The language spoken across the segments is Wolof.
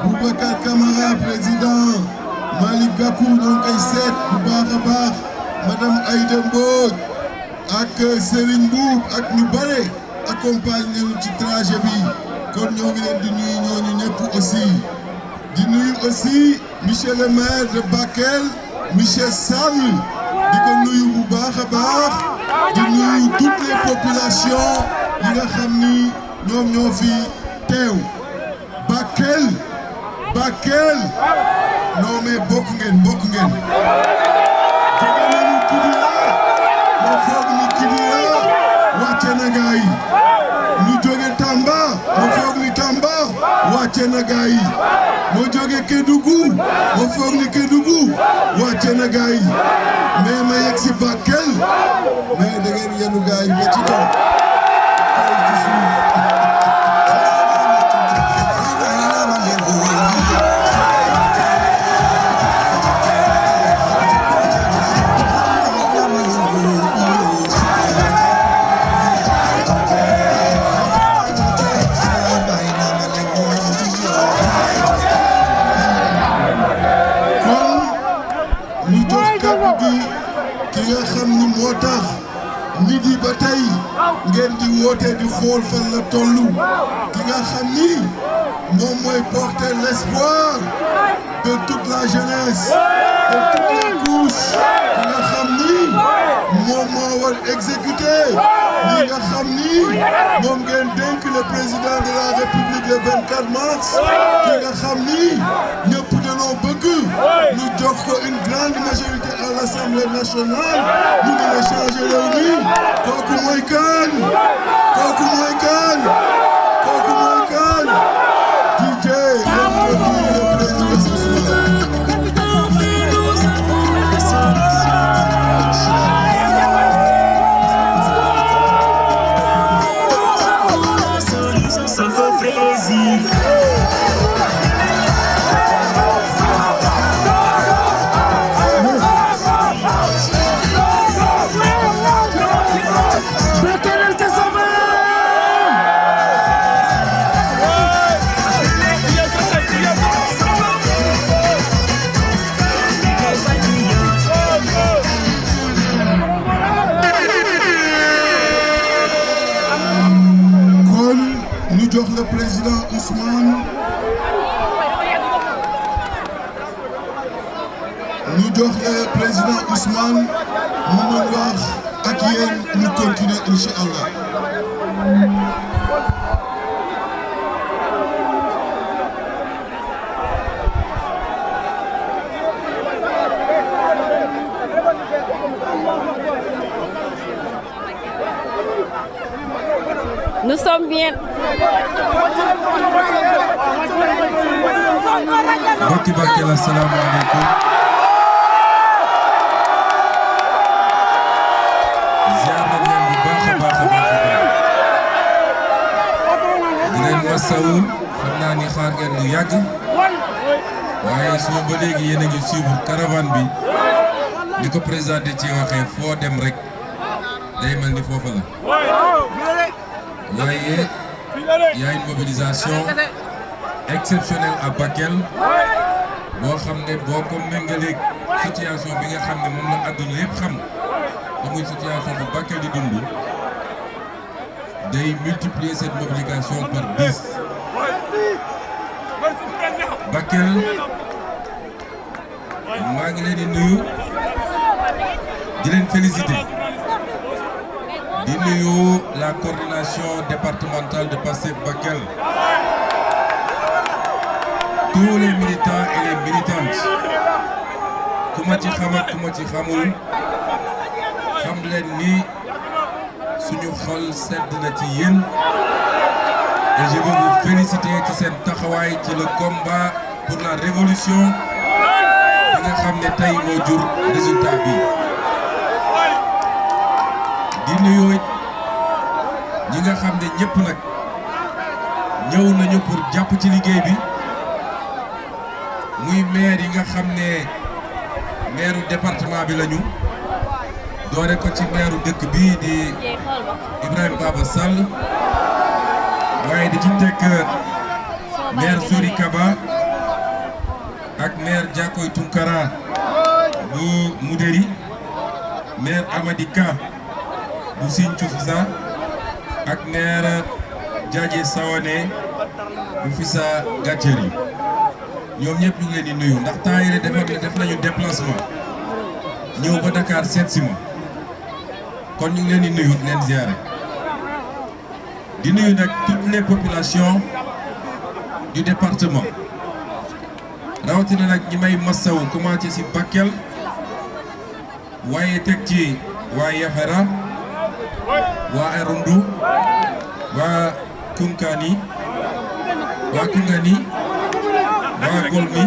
Boubacar Camara président Malick Gakou ñoo ngi koy seet bu baax a baax madame Aïda Mbodj ak Serigne Mboup ak ñu bare accompagné ñu ci trajet bi kon ñoo ngi leen di nuyu ñooñu ñëpp aussi di nuyu aussi monsieur le maire de Bakel monsieur Sall di ko nuyu bu baax a baax di nuyu toutes les populations yi nga xam ni ñoom ñoo fi teew Bakel non mais bokk ngeen jóge nañu Kidira ma foog ni Kidira wàcce na gaa yi ñu jóge Tamba ma foog ni Tamba wàcce na gaa yi moo jóge Kédougou ma foog ni Kédougou wàcce na gaa yi mais ma yegg si Bakel mais da ngeen yenu gaa yi ba ci kaw ki nga xam ni moo tax midi ba tey ngeen di woote di xool fan la tollu ki nga xam ni moom mooy porter l'espoir de toute la jeunesse de toutes les couches ki nga xam ni moom moo war exécuter li nga xam ni moom ngeen dénk le président de la République le 24 mars ki nga xam ni ñëpp dañoo bëgg ñu jox ko une grande majorité à l'Assemblée nationale ñu mën a changer réew mi kooku mooy kan DJ jox le président Ousmane mu mën wax ak yéen ñu continuer incha allah. Nous sommes bien. mbokki Bakel asalaamaaleykum. ziar nañ leen bu baax a baax. di leen masawu xam naa ni xaar ngeen lu yàgg waaye suba ba léegi yéen a ngi suivre caravane bi ni ko président ci waxee foo dem rek day mel ni foofa la. waaye y a une mobilisation exceptionnelle à Bakel boo xam ne boo ko méngaleeg situation bi nga xam ne moom la àdduna yëpp xam te muy situation bu Bakel di dund day multiplier cette mobilisation par 10. Bakel maa ngi leen di nuyu di leen féliciter. di nuyu la coordination départementale de Pastef Bakel, tous les militants et les militantes ku ma ci xam ak ku ma ci xamul xam leen ni suñu xol sedd na ci yéen et je veux vous féliciter ci seen taxawaay ci le combat pour la révolution bi nga xam ne tey moo jur résultat bi. di nuyu ñi nga xam ne ñëpp nag ñëw nañu pour jàpp ci liggéey bi muy maire yi nga xam ne maire département bi lañu doore ko ci maire dëkk bii di Ibrahima Baba Sall waaye di ci teg maire Sori Kaba ak maire Diakoy Tunkara bu Moudéri, maire Amady Ka bu Sinthiou Fissa ak maire Diadje Sawane bu Fissa Gàcceri ñoom ñëpp ñu ngi leen di nuyu ndax temps yii def nañu déplacement ñëw ba Dakar seet si ma kon ñu ngi leen di nuyu di leen ziare di nuyu nag toutes les populations du département rawatina nag ñi may massaw commencé ci Bakel waaye teg ci waa Yaxara waa Arundu waa Koungani waa Golmi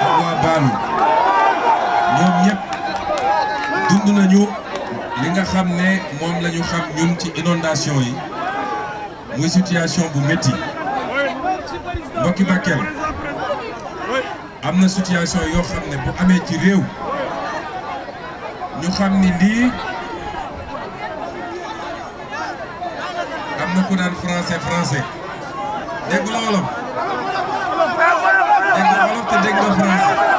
ak waa Baalu ñoom ñëpp dund nañu li nga xam ne moom la ñu xam ñun ci inondation yi muy situation bu métti mbokki Bakel am na situation yoo xam ne bu amee ci réew ñu xam ni lii am na ku daan français dégg nga wolof te dégg nga français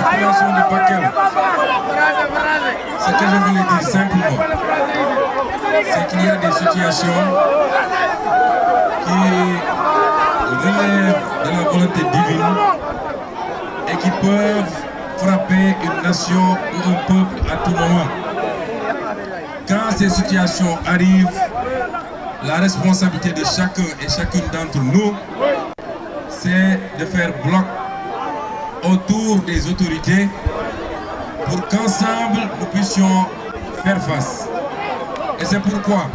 population de Bakel, ce que je voulais dire simplement, c'est qu'il y a des situations qui relèvent de la volonté divine et qui peuvent frapper une nation ou un peuple à tout moment. Quand ces situations arrivent, la responsabilité de chacun et chacune d'entre nous, c'est de faire bloc autour des autorités pour qu'ensemble nous puissions faire face. Et c'est pourquoi,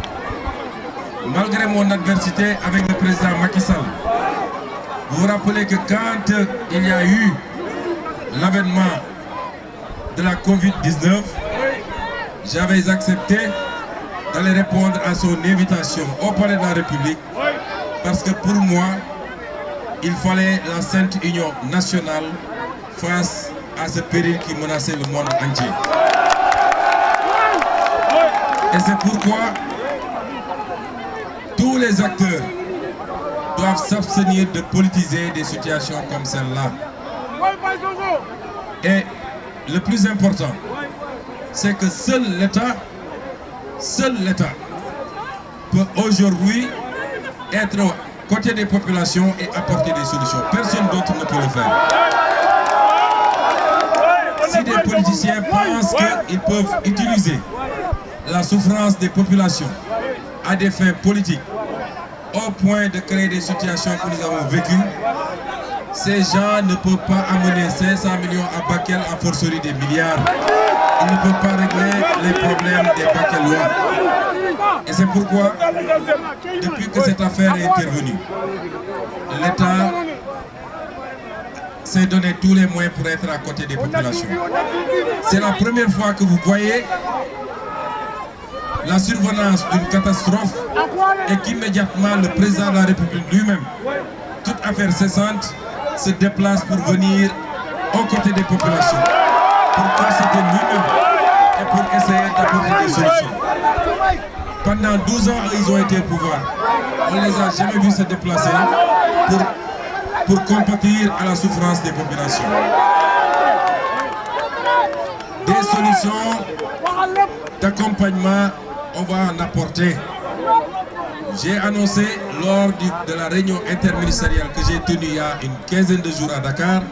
malgré mon adversité avec le président Macky Sall, vous vous rappelez que quand il y a eu l'avènement de la Covid-19, j'avais accepté d'aller répondre à son invitation au Palais de la République parce que pour moi, il fallait la Sainte Union nationale face à ce péril qui menaçait le monde entier. Et c'est pourquoi tous les acteurs doivent s'abstenir de politiser des situations comme celle-là. Et le plus important, c'est que seul l'État peut aujourd'hui être aux côtés des populations et apporter des solutions. Personne d'autre ne peut le faire. Si des politiciens pensent qu'ils peuvent utiliser la souffrance des populations à des fins politiques, au point de créer des situations que nous avons vécues, ces gens ne peuvent pas amener 500 millions à Bakel à forcerie des milliards. Ils ne peuvent pas régler les problèmes des Bakelois. Et c'est pourquoi, depuis que cette affaire est intervenue, l'État s'est donné tous les moyens pour être à côté des populations. C'est la première fois que vous voyez la survenance d'une catastrophe et qu'immédiatement le président de la République lui-même, toute affaire cessante, se déplace pour venir aux côtés des populations, pour constater lui-même et pour essayer d'apporter des solutions. Pendant 12 ans, ils ont été au pouvoir. On ne les a jamais vus se déplacer pour compatir à la souffrance des populations. Des solutions d'accompagnement, on va en apporter. J'ai annoncé lors de la réunion interministérielle que j'ai tenue il y a une quinzaine de jours à Dakar,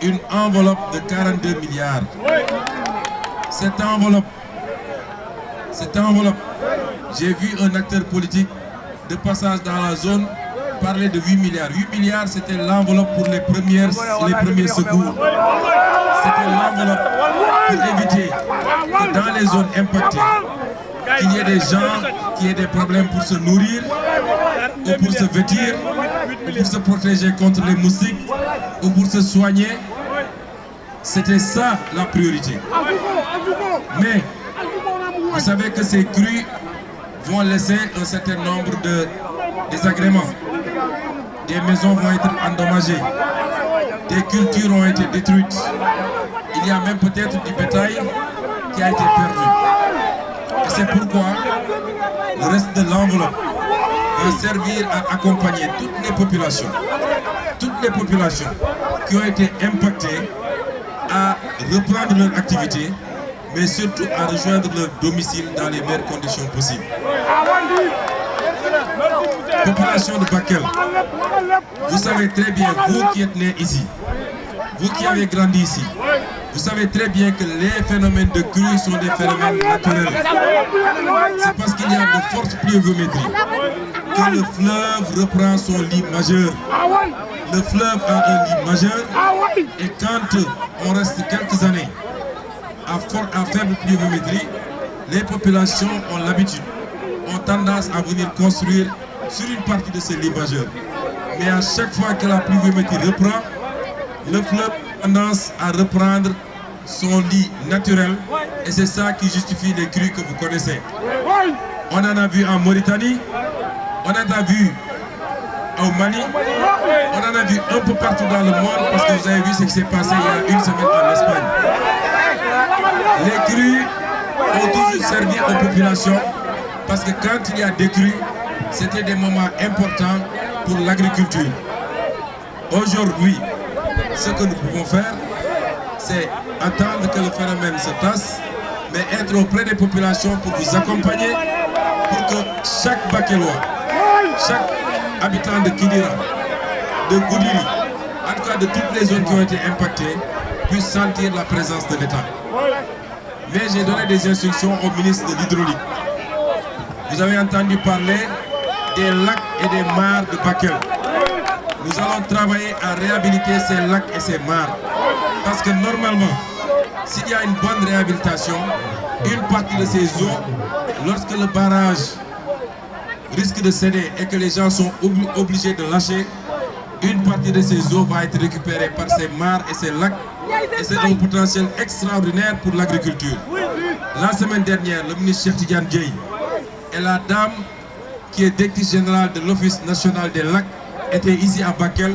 une enveloppe de 42 milliards. Cette enveloppe, j'ai vu un acteur politique de passage dans la zone parler de 8 milliards. 8 milliards, c'était l'enveloppe pour les premiers secours. C'était l'enveloppe pour éviter que dans les zones impactées, qu'il y ait des gens qui aient des problèmes pour se nourrir, ou pour se vêtir, ou pour se protéger contre les moustiques, ou pour se soigner. C'était ça la priorité. Mais vous savez que ces crues vont laisser un certain nombre de désagréments. des maisons vont être endommagées, des cultures ont été détruites. Il y a même peut-être du bétail qui a été perdu. Et c'est pourquoi le reste de l'enveloppe va servir à accompagner toutes les populations qui ont été impactées à reprendre leur activité, mais surtout à rejoindre leur domicile dans les meilleures conditions possibles. Population de Bakel, vous savez très bien, vous qui êtes nés ici, vous qui avez grandi ici, vous savez très bien que les phénomènes de crue sont des phénomènes naturels. C'est parce qu'il y a de fortes pluviométries que le fleuve reprend son lit majeur. Le fleuve a un lit majeur et quand on reste quelques années à faible pluviométrie, les populations ont l'habitude, ont tendance à venir construire sur une partie de ces lits majeurs. Mais à chaque fois que la pluviométrie reprend, le fleuve a tendance à reprendre son lit naturel et c'est ça qui justifie les crues que vous connaissez. On en a vu en Mauritanie, on en a vu au Mali, on en a vu un peu partout dans le monde parce que vous avez vu ce qui s'est passé il y a une semaine en Espagne. Les crues ont toujours servi aux populations parce que quand il y a des crues, c'était des moments importants pour l'agriculture. Aujourd'hui, ce que nous pouvons faire, c'est attendre que le phénomène se tasse, mais être auprès des populations pour vous accompagner, pour que chaque Bakelois, chaque habitant de Kidira, de Goudiri, en tout cas de toutes les zones qui ont été impactées, puisse sentir la présence de l'État. Mais j'ai donné des instructions au ministre de l'Hydraulique. Vous avez entendu parler des lacs et des mares de Bakel. Nous allons travailler à réhabiliter ces lacs et ces mares. Parce que normalement, s'il y a une bonne réhabilitation, une partie de ces eaux, lorsque le barrage risque de céder et que les gens sont obligés de lâcher, une partie de ces eaux va être récupérée par ces mares et ces lacs. Et c'est un potentiel extraordinaire pour l'agriculture. La semaine dernière, le ministre Cheikh Tidiane Dièye et la dame qui est directrice générale de l'Office national des lacs étaient ici à Bakel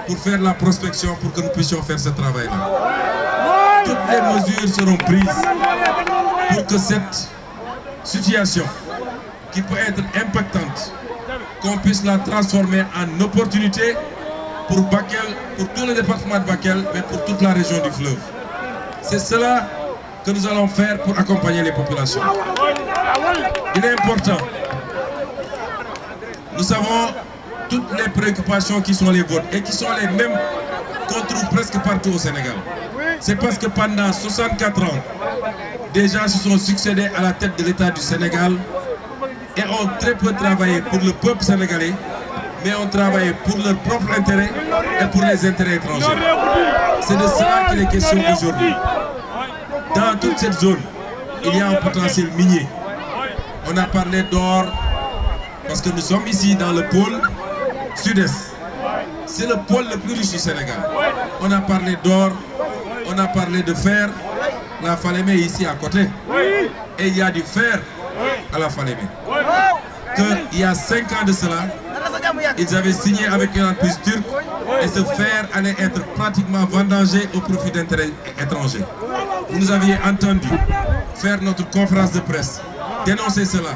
pour faire la prospection pour que nous puissions faire ce travail-là. Toutes les mesures seront prises pour que cette situation qui peut être impactante, qu'on puisse la transformer en opportunité pour Bakel, pour tout le département de Bakel, mais pour toute la région du fleuve. C'est cela que nous allons faire pour accompagner les populations. Il est important. Nous savons toutes les préoccupations qui sont les vôtres et qui sont les mêmes qu'on trouve presque partout au Sénégal. C'est parce que pendant 64 ans, des gens se sont succédés à la tête de l'État du Sénégal et ont très peu travaillé pour le peuple sénégalais, mais ont travaillé pour leur propre intérêt et pour les intérêts étrangers. C'est de cela qu'il est question aujourd'hui. Dans toute cette zone, il y a un potentiel minier. On a parlé d'or, parce que nous sommes ici dans le pôle sud-est. C'est le pôle le plus riche du Sénégal. On a parlé d'or, on a parlé de fer. La Falémé est ici à côté. Et il y a du fer à la Falémé. Il y a 5 ans de cela, ils avaient signé avec une entreprise turque et ce fer allait être pratiquement vendangé au profit d'intérêts étrangers. Vous nous aviez entendu faire notre conférence de presse, dénoncer cela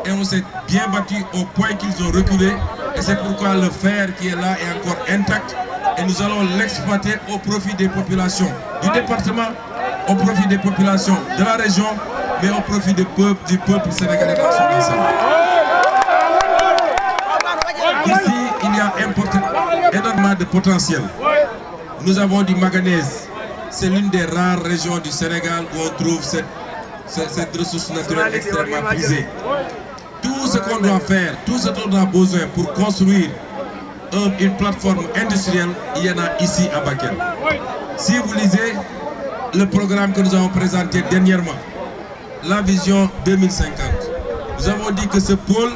et on s'est bien battu au point qu'ils ont reculé et c'est pourquoi le fer qui est là est encore intact et nous allons l'exploiter au profit des populations du département, au profit des populations de la région, mais au profit du peuple sénégalais dans son ensemble. Ici, il y a énormément de potentiel. Nous avons du manganèse. C'est l'une des rares régions du Sénégal où on trouve cette ressource naturelle extrêmement prisée. Tout ce qu'on doit faire, tout ce dont on a besoin pour construire une plateforme industrielle, il y en a ici à Bakel. Si vous lisez le programme que nous avons présenté dernièrement, la vision 2050, nous avons dit que ce pôle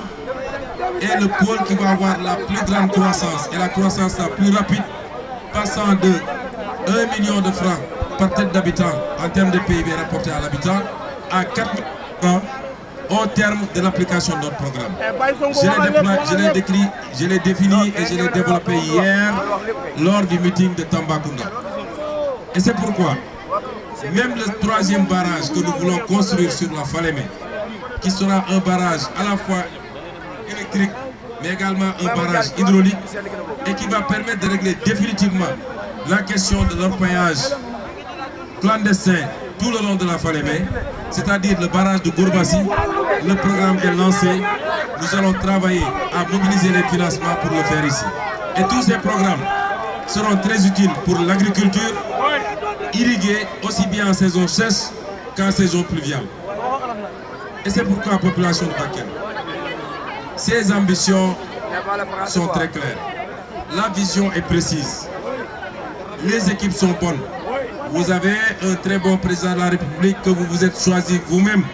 est le pôle qui va avoir la plus grande croissance et la croissance la plus rapide, passant de 1 million de francs par tête d'habitant en termes de PIB rapporté à l'habitant à 4 000 francs au terme de l'application de notre programme. Je l'ai défini et je l'ai développé hier lors du meeting de Tambacounda. Et c'est pourquoi, même le troisième barrage que nous voulons construire sur la Falémé, qui sera un barrage à la fois électrique, mais également un barrage hydraulique, et qui va permettre de régler définitivement la question de l'orpaillage clandestin tout le long de la Falémé, c'est-à-dire le barrage de Gourbassi. Le programme est lancé. Nous allons travailler à mobiliser les financements pour le faire ici. Et tous ces programmes seront très utiles pour l'agriculture, irriguée aussi bien en saison sèche qu'en saison pluviale. Et c'est pourquoi la population de Bakel, ses ambitions sont très claires. La vision est précise. Les équipes sont bonnes. Vous avez un très bon président de la République que vous vous êtes choisi vous-même.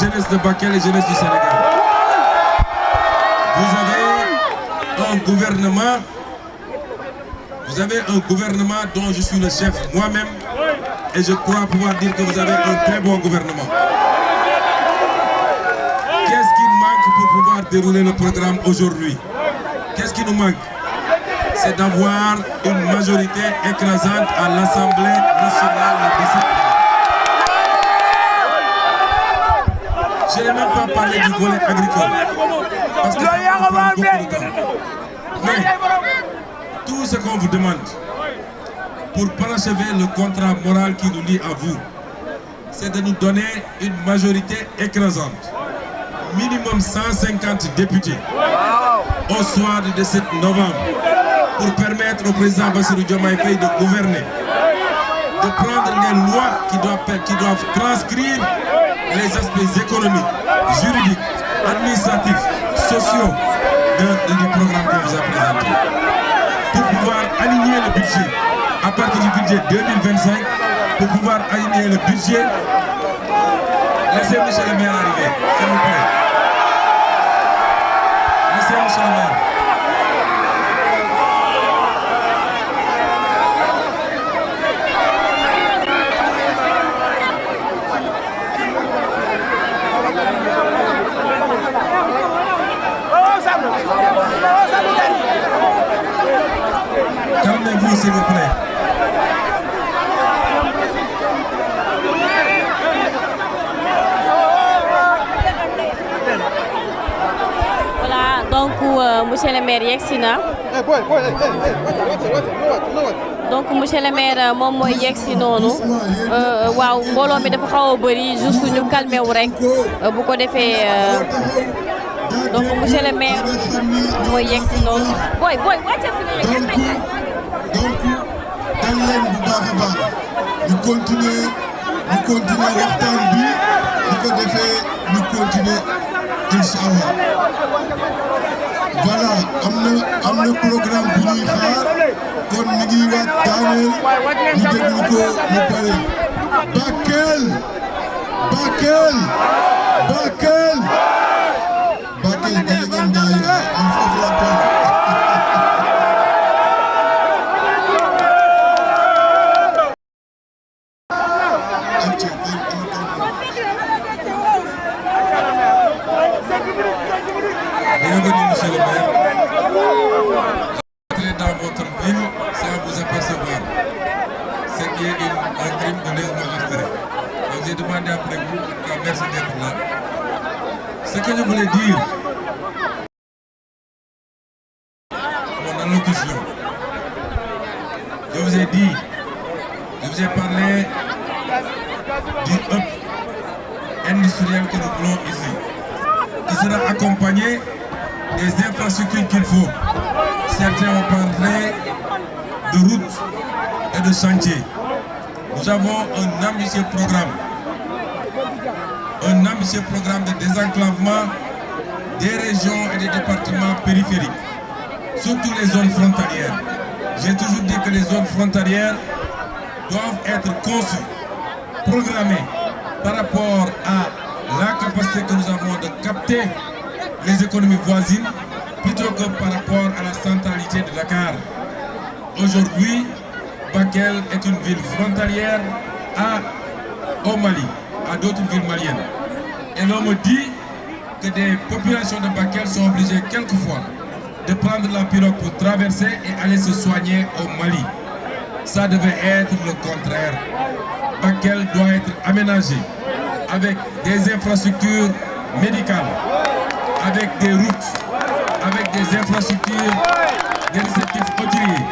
Jeunesse de Bakel et jeunesse du Sénégal. Vous avez un gouvernement dont je suis le chef moi-même et je crois pouvoir dire que vous avez un très bon gouvernement. Qu'est-ce qui manque pour pouvoir dérouler le programme aujourd'hui? Qu'est-ce qui nous manque? C'est d'avoir une majorité écrasante à l'Assemblée nationale le 17 mai. Je n'ai même pas parlé du volet agricole, parce que ça va prendre beaucoup de temps. Mais tout ce qu'on vous demande pour parachever le contrat moral qui nous lie à vous, c'est de nous donner une majorité écrasante. Minimum 150 députés au soir du 17 novembre pour permettre au président Bassirou Diomaye Faye de gouverner, de prendre les lois qui doivent transcrire les aspects économiques, juridiques, administratifs, sociaux du programme qu'on vous a présenté. Pour pouvoir aligner le budget à partir du budget 2025, pour pouvoir aligner le budget, laissez M. le maire arriver, s'il vous plaît. Laissez M. le maire. Calmez-vous s'il vous plaît. Voilà, donc monsieur le maire yegsi na. Donc monsieur le maire moom mooy yegsi noonu. Waaw mbooloo mi dafa xaw a bëri juste ñu calmé wu rek bu ko defee donc monsieur le maire mooy yegsi noonu. Boy wàcce fi nga yegg. donc dal leen bu baax a baax ñu continuer waxtaan bi bu ko defee ñu continuer incha allah voilà am na programme bu ñuy xaar kon mi ngi waat daaneel ñu déglu ko mu pare Bakel gën ngeen daay am foofu la toog. Bienvenue, monsieur le maire. Entrez dans votre ville sans vous apercevoir. Ce qui est un crime de lèse-majesté. Donc j'ai demandé après vous, merci d'être là. Ce que je voulais dire, mon allocution, je vous ai parlé du hub industriel que nous voulons ici, qui sera accompagné des infrastructures qu'il faut. Certains ont parlé de routes et de chantiers. Nous avons un ambitieux programme de désenclavement des régions et des départements périphériques, surtout les zones frontalières. J'ai toujours dit que les zones frontalières doivent être conçues, programmées par rapport à la capacité que nous avons de capter les économies voisines plutôt que par rapport à la centralité de Dakar. Aujourd'hui, Bakel est une ville frontalière au Mali, à d'autres villes maliennes. Et l'on me dit que des populations de Bakel sont obligées quelquefois de prendre la pirogue pour traverser et aller se soigner au Mali. Ça devait être le contraire. Bakel doit être aménagé avec des infrastructures médicales, avec des routes, avec des infrastructures, des réceptifs hôteliers,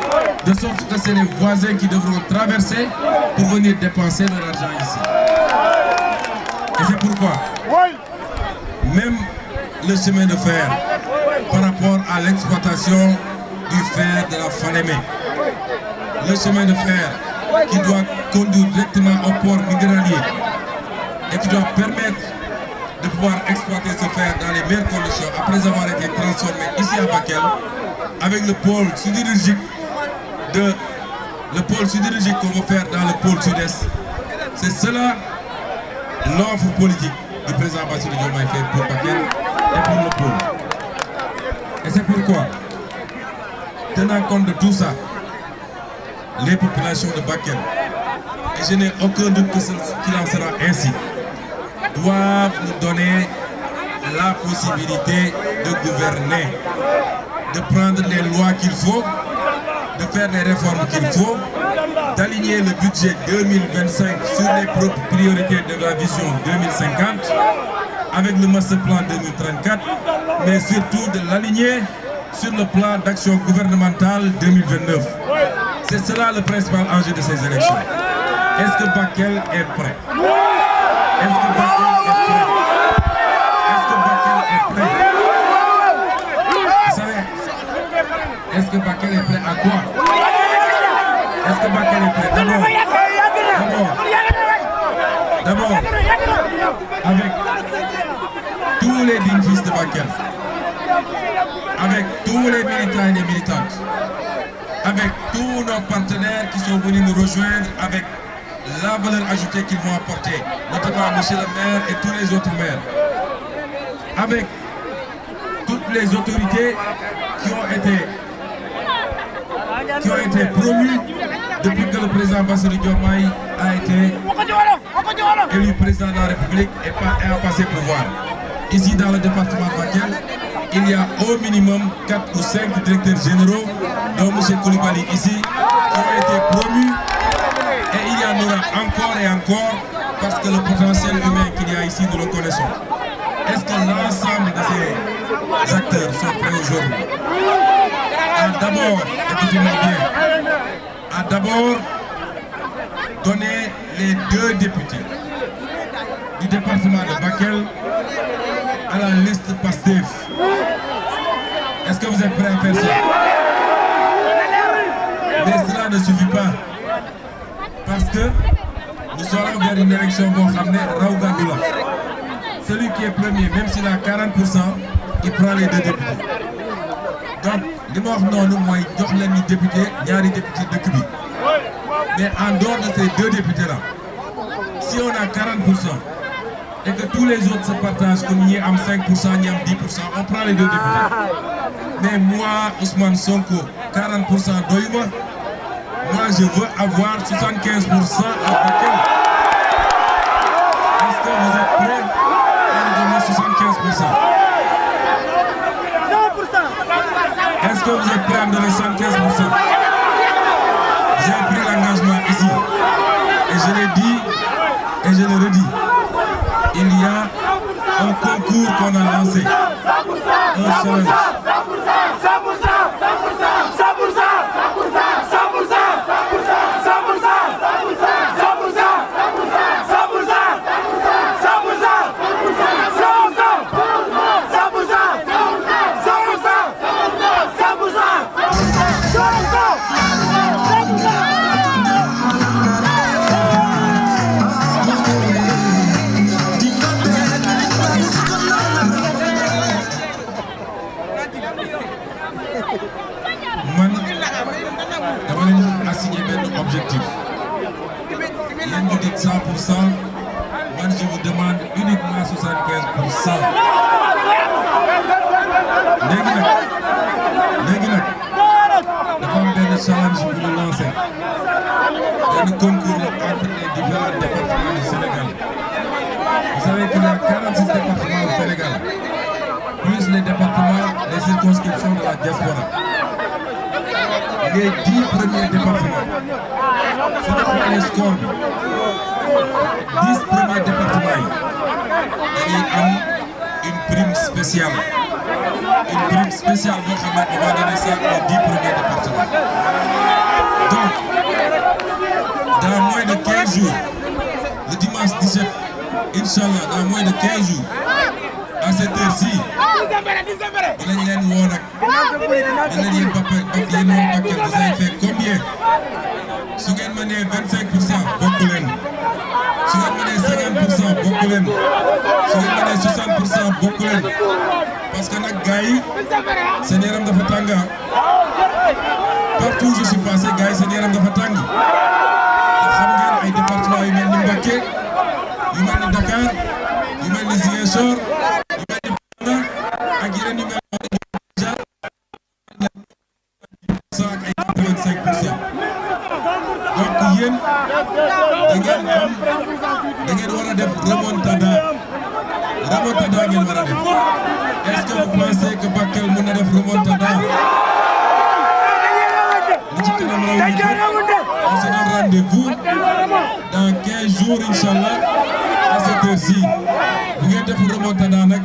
de sorte que c'est les voisins qui devront traverser pour venir dépenser leur argent ici. Et c'est pourquoi, même le chemin de fer, par rapport à l'exploitation du fer de la Falémé, le chemin de fer qui doit conduire directement au port minéralier et qui doit permettre de pouvoir exploiter ce fer dans les meilleures conditions après avoir été transformé ici à Bakel avec le pôle sidérurgique qu'on veut faire dans le pôle sud-est. C'est cela l'offre politique du président Bassirou Diomaye Faye pour Bakel et pour le pôle. Et c'est pourquoi, tenant compte de tout ça, les populations de Bakel, et je n'ai aucun doute qu'il en sera ainsi, doivent nous donner la possibilité de gouverner, de prendre les lois qu'il faut, de faire les réformes qu'il faut, d'aligner le budget 2025 sur les priorités de la vision 2050 avec le master plan 2034, mais surtout de l'aligner sur le plan d'action gouvernementale 2029. C'est cela le principal enjeu de ces élections. Est-ce que Bakel est prêt? Est-ce que Bakel est prêt? Est-ce que Bakel est prêt? Vous savez, est-ce que Bakel est prêt à quoi? Est-ce que Bakel est prêt? D'abord, avec tous les dignes fils de Bakel, avec tous les militants et les militantes, avec tous nos partenaires qui sont venus nous rejoindre avec la valeur ajoutée qu'ils vont apporter, notamment M. le maire et tous les autres maires, avec toutes les autorités qui ont été promues depuis que le président Bassirou Diomaye a été élu président de la République et a passé pouvoir. Ici dans le département de Bakel, il y a au minimum 4 ou 5 directeurs généraux, dont M. Koulibaly ici, qui ont été promus, et il y en aura encore et encore, parce que le potentiel humain qu'il y a ici, nous le connaissons. Est-ce que l'ensemble de ces acteurs sont prêts aujourd'hui à d'abord, écoutez-moi bien, à d'abord donner les 2 députés du département de Bakel à la liste PASTEF? Est-ce que vous êtes prêts à faire ça? Mais cela ne suffit pas. Parce que nous serons vers une élection pour ramener Raoul Gadoula. Celui qui est premier, même s'il a 40%, il prend les 2 députés. Donc, li ma wax noonu mooy jox leen ni député ñaari député dëkk bi. Mais en dehors de ces 2 députés-là, si on a 40% et que tous les autres se partagent comme ñi am 5%, ñi am 10%, on prend les 2 députés. Mais moi, Ousmane Sonko, 40% doyuma. Moi, je veux avoir 75% à Bakel. Est-ce que vous êtes prêts à nous donner 75%? Est-ce que vous êtes prêts à me donner 75%? J'ai pris l'engagement ici. Et je l'ai dit et je le redis. Il y a un concours qu'on a lancé. Un challenge. Objectif. Yéen vous dites 100%, moi je vous demande uniquement 75%. Léegi nag dafa am benn challenge bu ñu lancé, benn concours entre les différents départements du Sénégal. Vous savez qu'il y a 46 départements au Sénégal, plus les départements, les circonscriptions de la diaspora. Les 10 premiers départements, c'est les scores, 10 premiers départements, il y a une prime spéciale. Une prime spéciale, on va donner ça aux 10 premiers départements. Donc, dans moins de 15 jours, le dimanche 17, Inch'Allah, dans moins de 15 jours, à cette heure-ci, vous avez fait combien? Si vous avez mené 25%, beaucoup de. Si vous avez mené 50%, beaucoup de. Si vous avez mené 60%, beaucoup de. Parce que les gars, c'est des rames de Fatanga. Partout où je suis passé, gars, c'est des rames de Fatanga. Il y a des départements qui mènent Mbaké, qui mènent Dakar, qui mènent Ziguinchor, qui mènent Banda, et qui mènent déjà 25%. Donc, yéen da ngeen war a def remontada ngeen war a def. Est-ce que vous pensez que Bakel mën na def remontada? Li ci kanam raw ñu on se donne rendez-vous dans 15 jours Inch'Allah à cette heure-ci. Bu ngeen def remontada nag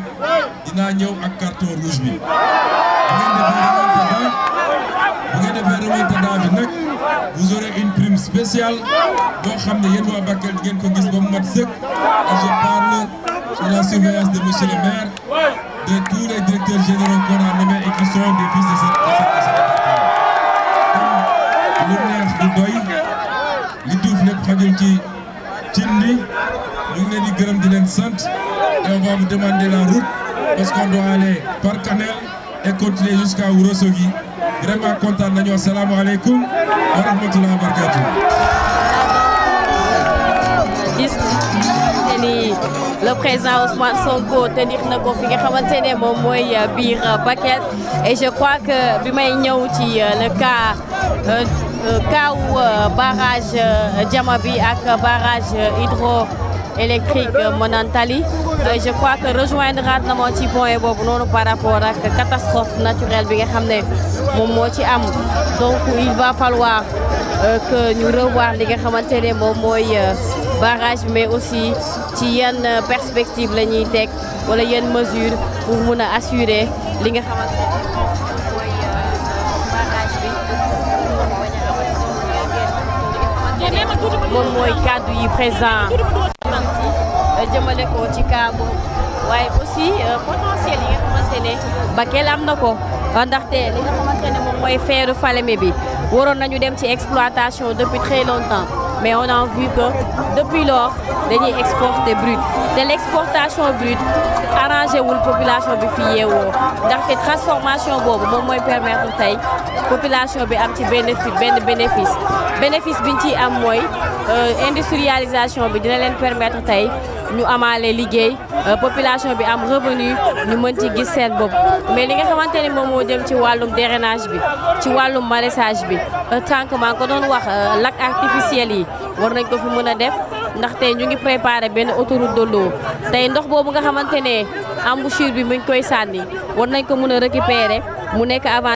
dinaa ñëw ak carton rouge bi. Bu ngeen defee remontada bi nag vous aurez une prime spéciale boo xam ne yéen waa Bakel di ngeen ko gis ba mu mat sëkk. Et je parle sous la surveillance de monsieur le maire, de tous les directeurs généraux qu'on a nommés et qui sont des fils de cette département. Lu neex du doy li duuf lépp xajul ci cin li ñu ngi leen di gërëm di leen sant et on va vous demander la route parce qu'on doit aller par Kanel et continuer jusqu'à Ourossogui. Vraiment content nañu. Assalamu alaikum wa rahmatullahi wa barakatuh. Le président Ousmane Sonko tenir na ko fi nga xamante ne moom mooy biir Bakel et je crois que bi may ñëw ci le cas barrage Diamabi ak barrage hydroélectrique Monantali je crois que rejoindre na moo ci point boobu noonu par rapport ak catastrophe naturelle bi nga xam ne moom moo ci am. Donc il va falloir que ñu revoir li nga xamante ne moom mooy barrage mais aussi ci yenn perspective la ñuy teg wala yenn mesure pour mun a assurer li nga xamante ne mooy barrage bi moom mooy kàddu yi présent jëmale ko ci cas boobu waaye aussi potentiel yi nga xamante ne Bakel am na ko ndaxte li nga xamante ne moom mooy feeru Falémé bi waroon nañu dem ci exploitation depuis très longtemps mais on a vu que depuis lors dañuy exporter brut te l'exportation brute arrangé wul population bi fi yeewoo ndaxte transformation boobu moom mooy permettre tey population bi am ci bénéfice biñ ciy am mooy industrialisation bi dina leen permettre tey ñu amaale liggéey population bi am revenu ñu mën ci gis seen bopp mais li nga xamante ne moom moo jëm ci wàllum drainage bi ci wàllum maraîchage bi tant que maa ngi ko doon wax lac artificiel yi war nañ ko fi mën a def ndaxte ñu ngi préparé benn autoroute de l'eau tey ndox boobu nga xamante ne embouchure bi mu ngi koy sànni war nañ ko mën a récupérer mu nekk avant